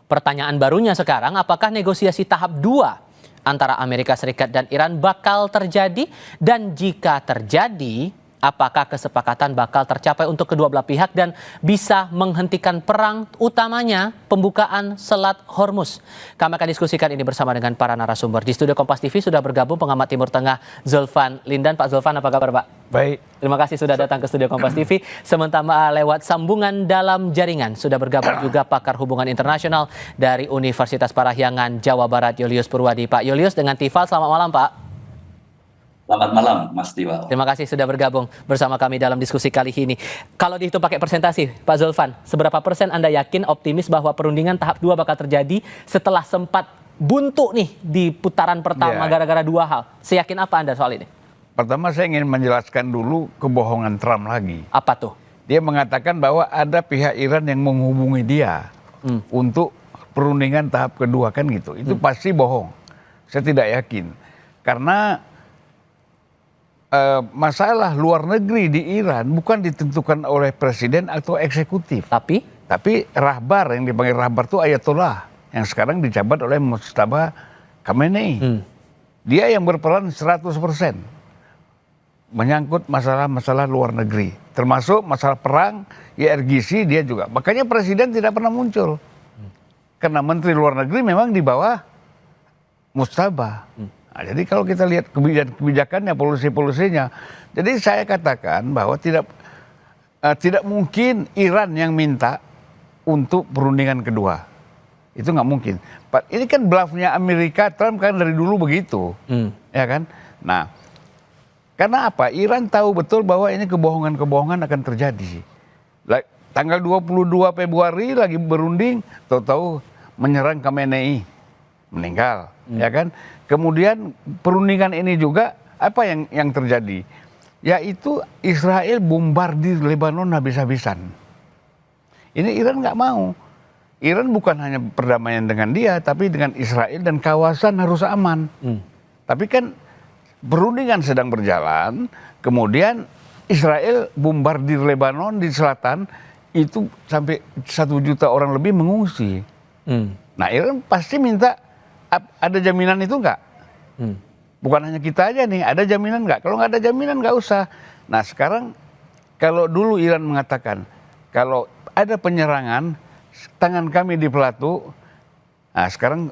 Pertanyaan barunya sekarang, apakah negosiasi tahap 2 antara Amerika Serikat dan Iran bakal terjadi? Dan jika terjadi, apakah kesepakatan bakal tercapai untuk kedua belah pihak dan bisa menghentikan perang, utamanya pembukaan Selat Hormuz? Kami akan diskusikan ini bersama dengan para narasumber. Di studio Kompas TV sudah bergabung pengamat Timur Tengah Zulfan Lindan. Pak Zulfan, apa kabar Pak? Baik. Terima kasih sudah datang ke studio Kompas TV. Sementara lewat sambungan dalam jaringan sudah bergabung juga pakar hubungan internasional dari Universitas Parahyangan Jawa Barat, Julius Purwadi. Pak Julius dengan Tifal, selamat malam Pak. Selamat malam, Mas Tifal. Terima kasih sudah bergabung bersama kami dalam diskusi kali ini. Kalau dihitung pakai persentase, Pak Zulfan, seberapa persen Anda yakin optimis bahwa perundingan tahap 2 bakal terjadi setelah sempat buntu nih di putaran pertama gara-gara dua hal? Seyakin apa Anda soal ini? Pertama saya ingin menjelaskan dulu kebohongan Trump lagi. Apa tuh? Dia mengatakan bahwa ada pihak Iran yang menghubungi dia untuk perundingan tahap kedua, kan gitu. Itu pasti bohong. Saya tidak yakin. Karena masalah luar negeri di Iran bukan ditentukan oleh presiden atau eksekutif. Tapi rahbar, yang dipanggil rahbar itu Ayatollah, yang sekarang dijabat oleh Mujtaba Khamenei. Dia yang berperan 100%. Menyangkut masalah-masalah luar negeri, termasuk masalah perang, IRGC dia juga. Makanya presiden tidak pernah muncul, karena menteri luar negeri memang di bawah Mujtaba. Nah, jadi kalau kita lihat kebijakannya, polisi-polisinya, jadi saya katakan bahwa tidak mungkin Iran yang minta untuk perundingan kedua, itu nggak mungkin. Ini kan bluffnya Amerika, Trump kan dari dulu begitu, ya kan? Nah. Karena apa? Iran tahu betul bahwa ini kebohongan-kebohongan akan terjadi. Tanggal 22 Februari lagi berunding, tahu-tahu menyerang Khamenei, meninggal, ya kan? Kemudian perundingan ini juga apa yang terjadi? Yaitu Israel bombardir Lebanon habis-habisan. Ini Iran nggak mau. Iran bukan hanya perdamaian dengan dia, tapi dengan Israel dan kawasan harus aman. Tapi kan perundingan sedang berjalan, kemudian Israel bombardir Lebanon di selatan, itu sampai 1 juta orang lebih mengungsi. Nah, Iran pasti minta, ada jaminan itu enggak? Bukan hanya kita aja nih, ada jaminan enggak? Kalau nggak ada jaminan nggak usah. Nah, sekarang kalau dulu Iran mengatakan, kalau ada penyerangan, tangan kami di pelatu, nah sekarang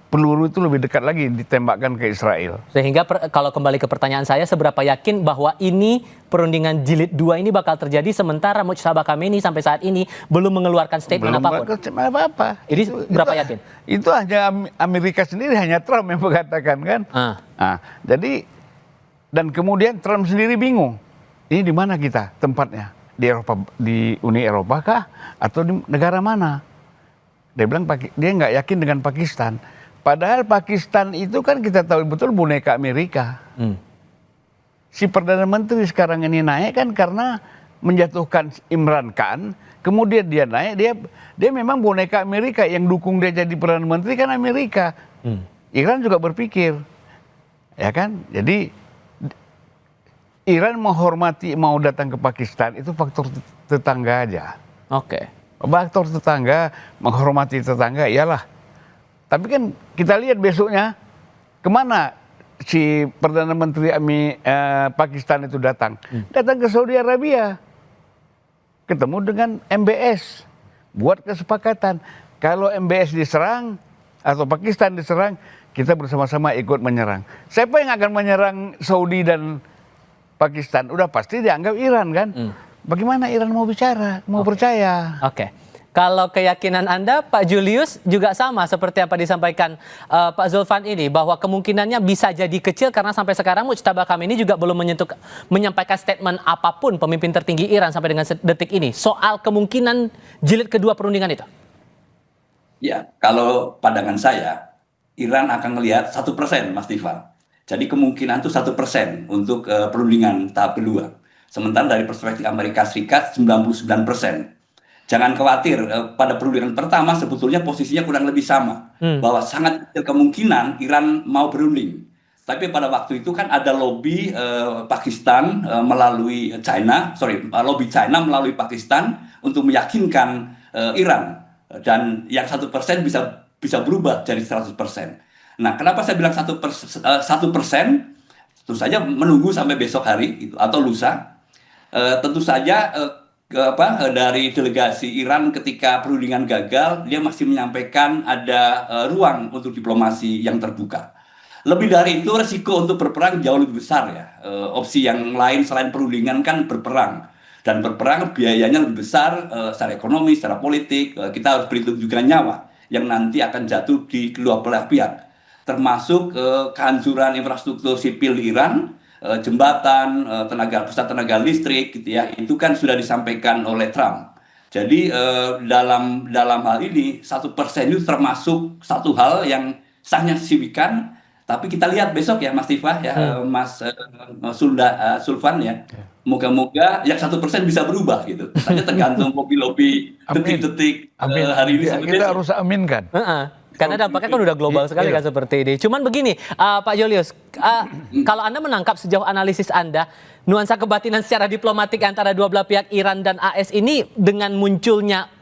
peluru itu lebih dekat lagi ditembakkan ke Israel. Sehingga kalau kembali ke pertanyaan saya, seberapa yakin bahwa ini perundingan jilid 2 ini bakal terjadi sementara Mujtaba Khamenei sampai saat ini belum mengeluarkan statement apapun? Belum apa-apa. Jadi berapa yakin? Itu hanya Amerika sendiri, hanya Trump yang mengatakan kan. Nah, jadi dan kemudian Trump sendiri bingung. Ini di mana kita tempatnya? Di Eropa, di Uni Eropa kah? Atau di negara mana? Dia bilang dia nggak yakin dengan Pakistan. Padahal Pakistan itu kan kita tahu betul boneka Amerika. Si Perdana Menteri sekarang ini naik kan karena menjatuhkan Imran Khan. Kemudian dia naik, dia memang boneka Amerika. Yang dukung dia jadi Perdana Menteri kan Amerika. Iran juga berpikir. Ya kan? Jadi Iran menghormati mau datang ke Pakistan itu faktor tetangga aja. Oke. Faktor tetangga, menghormati tetangga, iyalah. Tapi kan kita lihat besoknya kemana si Perdana Menteri Pakistan itu datang. Datang ke Saudi Arabia. Ketemu dengan MBS. Buat kesepakatan. Kalau MBS diserang atau Pakistan diserang, kita bersama-sama ikut menyerang. Siapa yang akan menyerang Saudi dan Pakistan? Udah pasti dianggap Iran kan. Bagaimana Iran mau bicara, mau percaya? Oke. Kalau keyakinan Anda, Pak Julius, juga sama seperti apa disampaikan Pak Zulfan ini, bahwa kemungkinannya bisa jadi kecil karena sampai sekarang Mujtaba Khamenei juga belum menyampaikan statement apapun, pemimpin tertinggi Iran sampai dengan detik ini, soal kemungkinan jilid kedua perundingan itu. Ya, kalau pandangan saya, Iran akan melihat 1%, Mas Tifal. Jadi kemungkinan itu 1% untuk perundingan tahap kedua. Sementara dari perspektif Amerika Serikat 99%. Jangan khawatir, pada perundingan pertama sebetulnya posisinya kurang lebih sama. Bahwa sangat kecil kemungkinan Iran mau berunding. Tapi pada waktu itu kan ada lobby Pakistan melalui lobby China melalui Pakistan untuk meyakinkan Iran Dan yang 1% bisa berubah jadi 100%. Nah, kenapa saya bilang 1%? Tentu saja menunggu sampai besok hari gitu, atau lusa. Tentu saja dari delegasi Iran ketika perundingan gagal, dia masih menyampaikan ada ruang untuk diplomasi yang terbuka. Lebih dari itu, resiko untuk berperang jauh lebih besar ya. Opsi yang lain selain perundingan kan berperang. Dan berperang biayanya lebih besar secara ekonomi, secara politik. Kita harus berhitung juga nyawa yang nanti akan jatuh di kedua belah pihak. Termasuk kehancuran infrastruktur sipil di Iran, jembatan, pusat tenaga listrik gitu ya. Itu kan sudah disampaikan oleh Trump. Jadi dalam hal ini 1% itu termasuk satu hal yang sangat signifikan. Tapi kita lihat besok ya Mas Tifa ya, Mas Sulvan ya. Moga-moga yang 1% bisa berubah gitu. Hanya tergantung lobby-lobby detik-detik hari ini sampai kita besok. harus aminkan. Karena dampaknya kan udah global sekali kan seperti ini. Cuman begini, Pak Julius, kalau Anda menangkap sejauh analisis Anda, nuansa kebatinan secara diplomatik antara dua belah pihak Iran dan AS ini dengan munculnya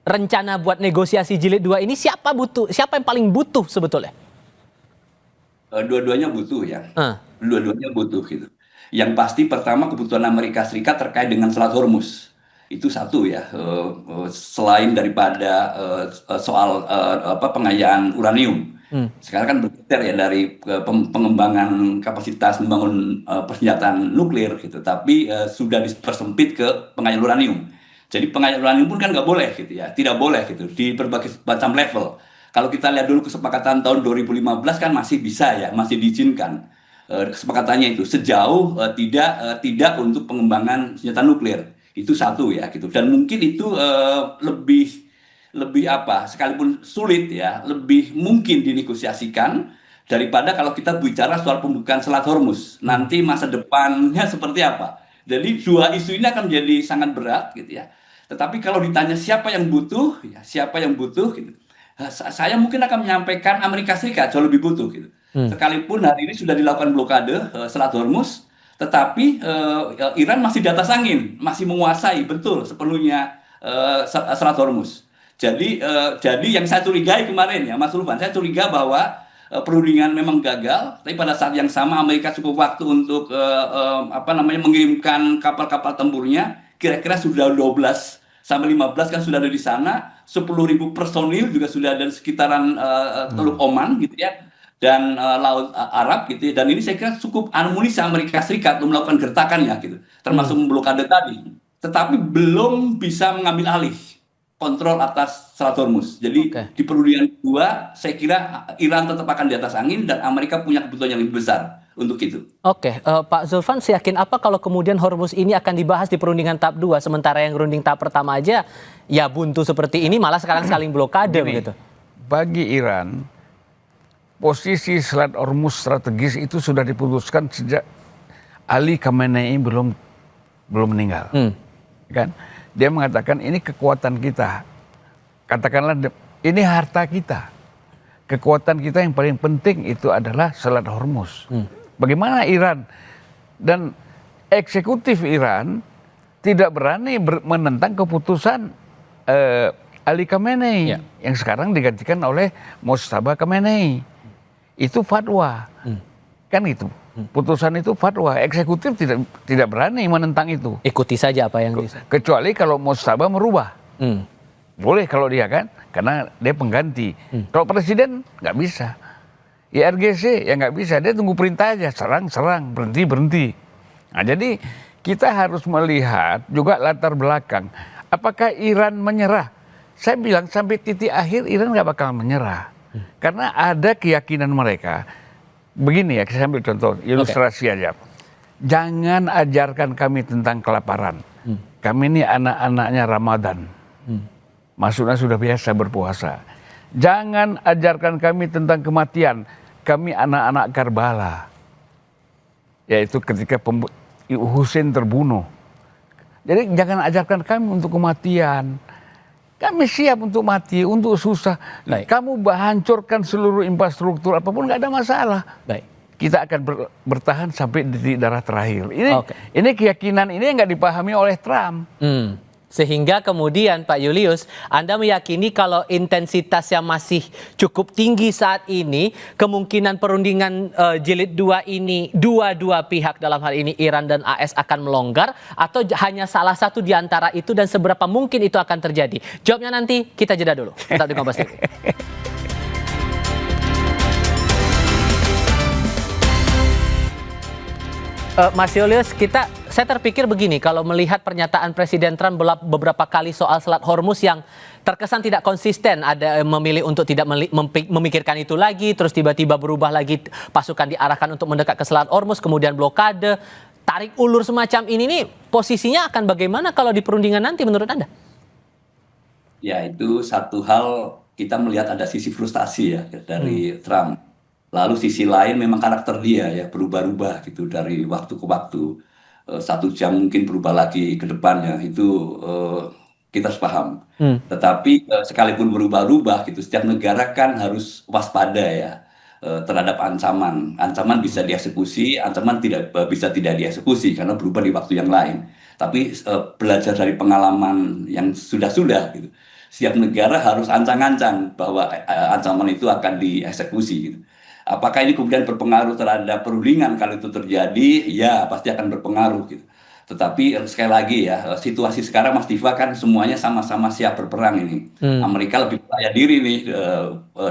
rencana buat negosiasi jilid 2 ini siapa yang paling butuh sebetulnya? Dua-duanya butuh ya. Dua-duanya butuh gitu. Yang pasti pertama kebutuhan Amerika Serikat terkait dengan Selat Hormuz. Itu satu ya, selain daripada soal pengayaan uranium. Sekarang kan bergeser ya dari pengembangan kapasitas membangun persenjataan nuklir gitu, tapi sudah dipersempit ke pengayaan uranium. Jadi pengayaan uranium pun kan nggak boleh gitu ya, tidak boleh gitu di berbagai macam level. Kalau kita lihat dulu kesepakatan tahun 2015 kan masih bisa ya, masih diizinkan kesepakatannya itu sejauh tidak untuk pengembangan senjata nuklir. Itu satu ya gitu, dan mungkin itu lebih sekalipun sulit ya, lebih mungkin dinegosiasikan daripada kalau kita bicara soal pembukaan Selat Hormuz nanti masa depannya seperti apa. Jadi dua isu ini akan menjadi sangat berat gitu ya. Tetapi kalau ditanya siapa yang butuh gitu, saya mungkin akan menyampaikan Amerika Serikat jauh lebih butuh gitu. Sekalipun hari ini sudah dilakukan blokade Selat Hormuz, tetapi Iran masih di atas angin, masih menguasai betul sepenuhnya Selat Hormuz. Jadi yang saya curigai kemarin ya Mas Sulvan, saya curiga bahwa perundingan memang gagal, tapi pada saat yang sama Amerika cukup waktu untuk mengirimkan kapal-kapal tempurnya, kira-kira sudah 12 sampai 15 kan sudah ada di sana, 10.000 personil juga sudah ada di sekitaran Teluk Oman gitu ya, dan Laut Arab gitu ya. Dan ini saya kira cukup amunisi Amerika Serikat untuk melakukan gertakannya gitu, termasuk memblokade tadi, tetapi belum bisa mengambil alih kontrol atas Selat Hormuz. Jadi di perundingan kedua saya kira Iran tetap akan di atas angin dan Amerika punya kebutuhan yang lebih besar untuk itu. Pak Zulfan, yakin apa kalau kemudian Hormuz ini akan dibahas di perundingan tahap 2, sementara yang runding tahap pertama aja ya buntu seperti ini, malah sekarang saling blokade begitu. Bagi Iran, posisi Selat Hormuz strategis itu sudah diputuskan sejak Ali Khamenei belum meninggal. Kan? Dia mengatakan ini kekuatan kita. Katakanlah ini harta kita. Kekuatan kita yang paling penting itu adalah Selat Hormuz. Bagaimana Iran dan eksekutif Iran tidak berani menentang keputusan Ali Khamenei yang sekarang digantikan oleh Mojtaba Khamenei. Itu fatwa, kan itu. Putusan itu fatwa, eksekutif tidak berani menentang itu. Ikuti saja apa yang kecuali kalau Mojtaba merubah. Boleh kalau dia kan, karena dia pengganti. Kalau presiden nggak bisa. IRGC ya nggak bisa, dia tunggu perintah aja, serang, berhenti. Nah, jadi kita harus melihat juga latar belakang. Apakah Iran menyerah? Saya bilang sampai titik akhir Iran nggak bakal menyerah. Karena ada keyakinan mereka. Begini ya, saya ambil contoh, ilustrasi aja. Jangan ajarkan kami tentang kelaparan. Kami ini anak-anaknya Ramadan. Maksudnya sudah biasa berpuasa. Jangan ajarkan kami tentang kematian. Kami anak-anak Karbala. Yaitu ketika Husain terbunuh. Jadi jangan ajarkan kami untuk kematian. Kami siap untuk mati, untuk susah. Kamu hancurkan seluruh infrastruktur apapun, nggak ada masalah. Kita akan bertahan sampai di darah terakhir. Ini keyakinan ini nggak dipahami oleh Trump. Sehingga kemudian Pak Julius, Anda meyakini kalau intensitas yang masih cukup tinggi saat ini, kemungkinan perundingan jilid 2 ini, dua pihak dalam hal ini Iran dan AS akan melonggar, atau hanya salah satu di antara itu dan seberapa mungkin itu akan terjadi? Jawabnya nanti, kita jeda dulu. Tetap di Kompas TV. Mas Julius, saya terpikir begini, kalau melihat pernyataan Presiden Trump beberapa kali soal Selat Hormuz yang terkesan tidak konsisten, ada memilih untuk tidak memikirkan itu lagi, terus tiba-tiba berubah lagi, pasukan diarahkan untuk mendekat ke Selat Hormuz, kemudian blokade, tarik ulur semacam ini nih, posisinya akan bagaimana kalau di perundingan nanti menurut Anda? Ya, itu satu hal, kita melihat ada sisi frustasi ya dari Trump. Lalu sisi lain memang karakter dia ya berubah-ubah gitu dari waktu ke waktu. 1 jam mungkin berubah lagi ke depannya, itu kita harus paham. Tetapi sekalipun berubah-ubah gitu, setiap negara kan harus waspada ya terhadap ancaman. Ancaman bisa dieksekusi, ancaman bisa tidak dieksekusi karena berubah di waktu yang lain. Tapi belajar dari pengalaman yang sudah-sudah gitu. Setiap negara harus ancang-ancang bahwa ancaman itu akan dieksekusi gitu. Apakah ini kemudian berpengaruh terhadap perundingan kalau itu terjadi? Ya, pasti akan berpengaruh gitu. Tetapi sekali lagi ya, situasi sekarang Mas Diva kan semuanya sama-sama siap berperang ini. Amerika lebih percaya diri nih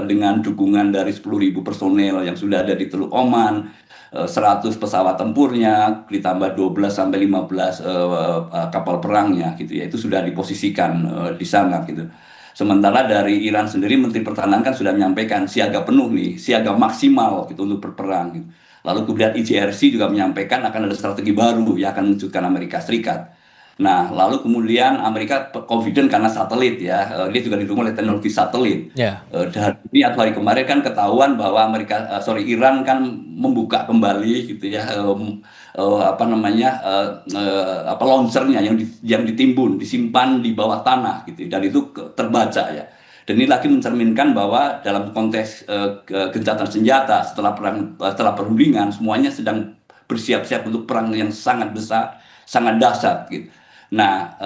dengan dukungan dari 10.000 personel yang sudah ada di Teluk Oman, 100 pesawat tempurnya, ditambah 12 sampai 15 kapal perangnya gitu ya. Itu sudah diposisikan di sana gitu. Sementara dari Iran sendiri, Menteri Pertahanan kan sudah menyampaikan siaga penuh nih, siaga maksimal gitu untuk berperang. Gitu. Lalu kemudian ICRC juga menyampaikan akan ada strategi baru yang akan mewujudkan Amerika Serikat. Nah, lalu kemudian Amerika confident karena satelit ya, dia juga didukung oleh teknologi satelit. Dan ini atau hari kemarin kan ketahuan bahwa Iran kan membuka kembali gitu ya, launchernya yang ditimbun, disimpan di bawah tanah gitu, dan itu terbaca ya. Dan ini lagi mencerminkan bahwa dalam konteks gencatan senjata setelah perundingan semuanya sedang bersiap-siap untuk perang yang sangat besar, sangat dahsyat gitu. Nah,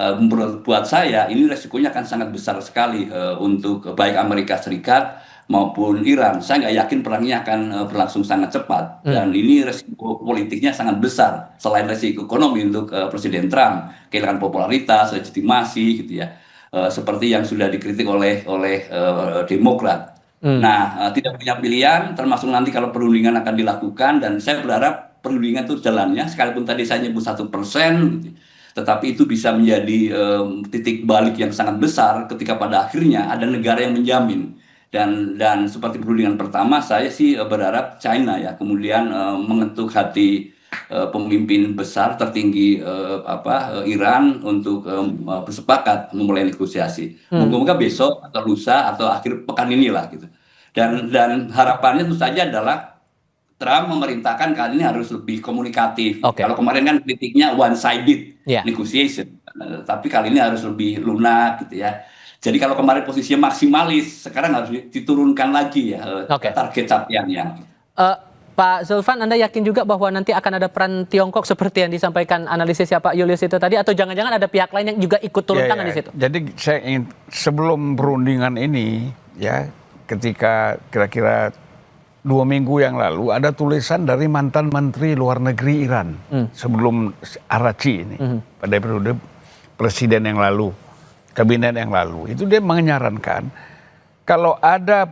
buat saya ini resikonya akan sangat besar sekali untuk baik Amerika Serikat maupun Iran. Saya nggak yakin perangnya akan berlangsung sangat cepat, dan ini resiko politiknya sangat besar. Selain resiko ekonomi untuk Presiden Trump, kehilangan popularitas, legitimasi gitu ya, seperti yang sudah dikritik oleh Demokrat. Nah, tidak punya pilihan, termasuk nanti kalau perundingan akan dilakukan, dan saya berharap perundingan itu jalannya, sekalipun tadi saya nyebut 1%, gitu, tetapi itu bisa menjadi titik balik yang sangat besar ketika pada akhirnya ada negara yang menjamin. Dan seperti perundingan pertama, saya sih berharap China ya kemudian mengetuk hati pemimpin besar tertinggi Iran untuk bersepakat memulai negosiasi. Moga-moga besok atau lusa atau akhir pekan inilah gitu. Dan harapannya tentu saja adalah Trump memerintahkan kali ini harus lebih komunikatif. Kalau kemarin kan kritiknya one-sided negotiation, tapi kali ini harus lebih lunak gitu ya. Jadi kalau kemarin posisinya maksimalis, sekarang harus diturunkan lagi ya target capaiannya. Pak Zulfan, Anda yakin juga bahwa nanti akan ada peran Tiongkok seperti yang disampaikan analisisnya Pak Julius itu tadi, atau jangan-jangan ada pihak lain yang juga ikut turun tangan di situ? Jadi saya ingin sebelum perundingan ini ya, ketika kira-kira 2 minggu yang lalu ada tulisan dari mantan Menteri Luar Negeri Iran sebelum Araghchi ini pada periode presiden yang lalu, kabinet yang lalu, itu dia menyarankan kalau ada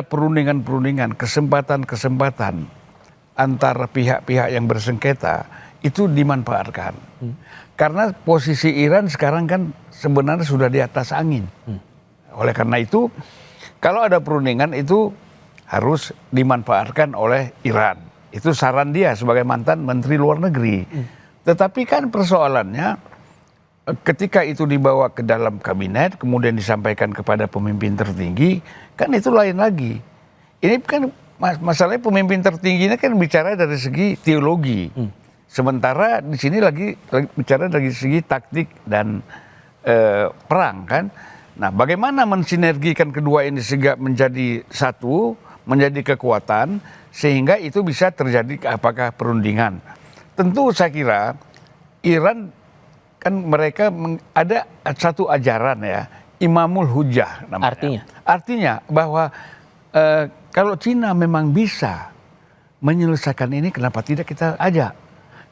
perundingan-perundingan, kesempatan-kesempatan antara pihak-pihak yang bersengketa itu dimanfaatkan. Karena posisi Iran sekarang kan sebenarnya sudah di atas angin. Oleh karena itu, kalau ada perundingan itu harus dimanfaatkan oleh Iran. Itu saran dia sebagai mantan Menteri Luar Negeri. Tetapi kan persoalannya ketika itu dibawa ke dalam kabinet, kemudian disampaikan kepada pemimpin tertinggi, kan itu lain lagi. Ini kan masalahnya pemimpin tertingginya kan bicara dari segi teologi. Sementara di sini lagi bicara dari segi taktik dan perang kan. Nah, bagaimana mensinergikan kedua ini sehingga menjadi satu, menjadi kekuatan, sehingga itu bisa terjadi apakah perundingan. Tentu saya kira Iran kan mereka ada satu ajaran ya, Imamul Hujah namanya. Artinya bahwa kalau Cina memang bisa menyelesaikan ini, kenapa tidak kita ajak?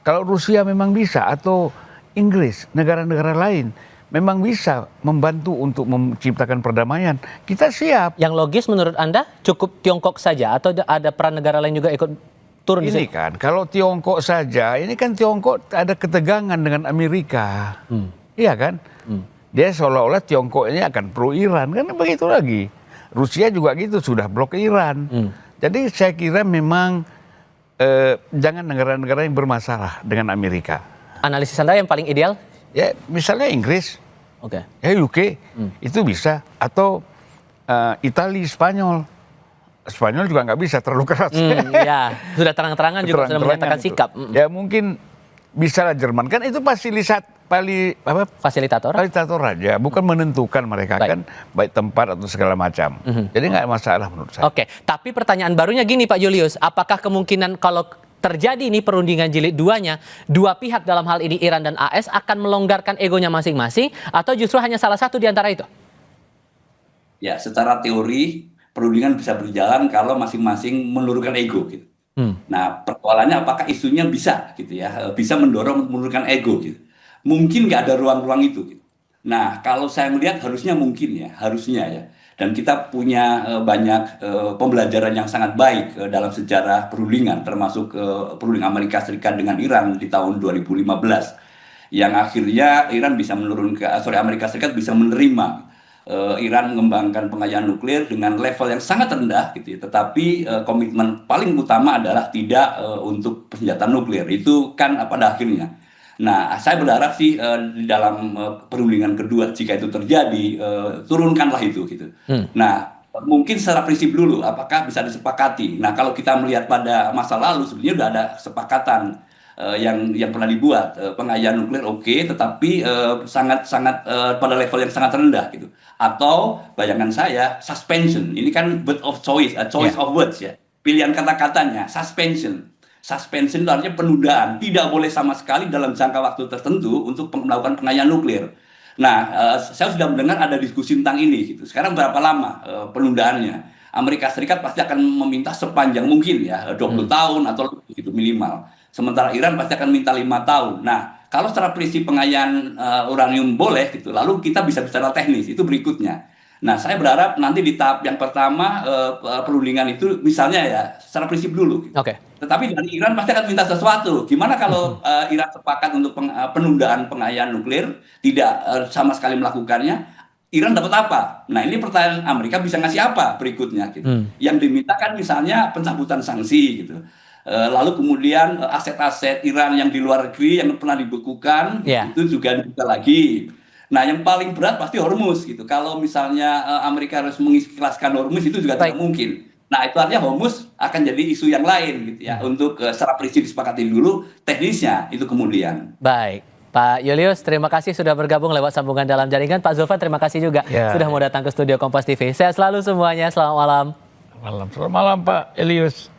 Kalau Rusia memang bisa, atau Inggris, negara-negara lain memang bisa membantu untuk menciptakan perdamaian, kita siap. Yang logis menurut Anda cukup Tiongkok saja atau ada peran negara lain juga ikut turun di Ini sini? kan kalau Tiongkok saja, ini kan Tiongkok ada ketegangan dengan Amerika. Iya kan? Dia seolah-olah Tiongkok ini akan pro Iran, kan begitu lagi. Rusia juga gitu, sudah blok Iran. Jadi saya kira memang jangan negara-negara yang bermasalah dengan Amerika. Analisis Anda yang paling ideal? Ya misalnya Inggris, ya UK, itu bisa. Atau Italia, Spanyol. Spanyol juga nggak bisa terlalu keras. Ya, sudah terang-terangan juga sudah menyatakan sikap. Ya mungkin bisa lah Jerman, kan itu fasilitator aja, bukan menentukan mereka. Kan baik tempat atau segala macam. Jadi nggak masalah menurut saya. Oke, tapi pertanyaan barunya gini Pak Julius, apakah kemungkinan kalau terjadi ini perundingan jilid 2-nya, dua pihak dalam hal ini Iran dan AS akan melonggarkan egonya masing-masing atau justru hanya salah satu di antara itu? Ya, secara teori perundingan bisa berjalan kalau masing-masing menurunkan ego gitu. Nah, persoalannya apakah isunya bisa gitu ya, bisa mendorong menurunkan ego gitu. Mungkin nggak ada ruang-ruang itu gitu. Nah, kalau saya melihat harusnya mungkin ya, harusnya ya. Dan kita punya banyak pembelajaran yang sangat baik dalam sejarah perundingan, termasuk perundingan Amerika Serikat dengan Iran di tahun 2015, yang akhirnya Iran bisa Amerika Serikat bisa menerima Iran mengembangkan pengayaan nuklir dengan level yang sangat rendah gitu ya. Tetapi komitmen paling utama adalah tidak untuk persenjataan nuklir. Itu kan pada akhirnya. Nah, saya berharap sih di dalam perundingan kedua jika itu terjadi turunkanlah itu gitu. Nah, mungkin secara prinsip dulu apakah bisa disepakati. Nah, kalau kita melihat pada masa lalu sebenarnya sudah ada kesepakatan yang pernah dibuat, pengayaan nuklir oke, tetapi sangat pada level yang sangat rendah gitu. Atau bayangan saya suspension, ini kan word of choice, choice of words ya, pilihan kata-katanya, suspension itu artinya penundaan, tidak boleh sama sekali dalam jangka waktu tertentu untuk melakukan pengayaan nuklir. Nah, saya sudah mendengar ada diskusi tentang ini gitu. Sekarang berapa lama penundaannya? Amerika Serikat pasti akan meminta sepanjang mungkin ya, 20 tahun atau lebih gitu minimal. Sementara Iran pasti akan minta 5 tahun. Nah, kalau secara prinsip pengayaan uranium boleh gitu, lalu kita bisa bicara teknis, itu berikutnya. Nah, saya berharap nanti di tahap yang pertama perundingan itu misalnya ya secara prinsip dulu. Gitu. Tetapi dari Iran pasti akan minta sesuatu. Gimana kalau Iran sepakat untuk penundaan pengayaan nuklir, tidak sama sekali melakukannya, Iran dapat apa? Nah, ini pertanyaan Amerika bisa ngasih apa berikutnya gitu. Yang dimintakan misalnya pencabutan sanksi gitu. Lalu kemudian aset-aset Iran yang di luar negeri yang pernah dibekukan itu juga dibuka lagi. Nah, yang paling berat pasti Hormuz gitu. Kalau misalnya Amerika harus mengikhlaskan Hormuz itu juga tidak mungkin. Nah, itu artinya Hormuz akan jadi isu yang lain gitu ya. Untuk secara prinsip disepakati dulu, teknisnya itu kemudian. Baik. Pak Julius, terima kasih sudah bergabung lewat sambungan dalam jaringan. Pak Zulfan, terima kasih juga sudah mau datang ke studio Kompas TV. Sehat selalu semuanya. Selamat malam. Selamat malam Pak Elius.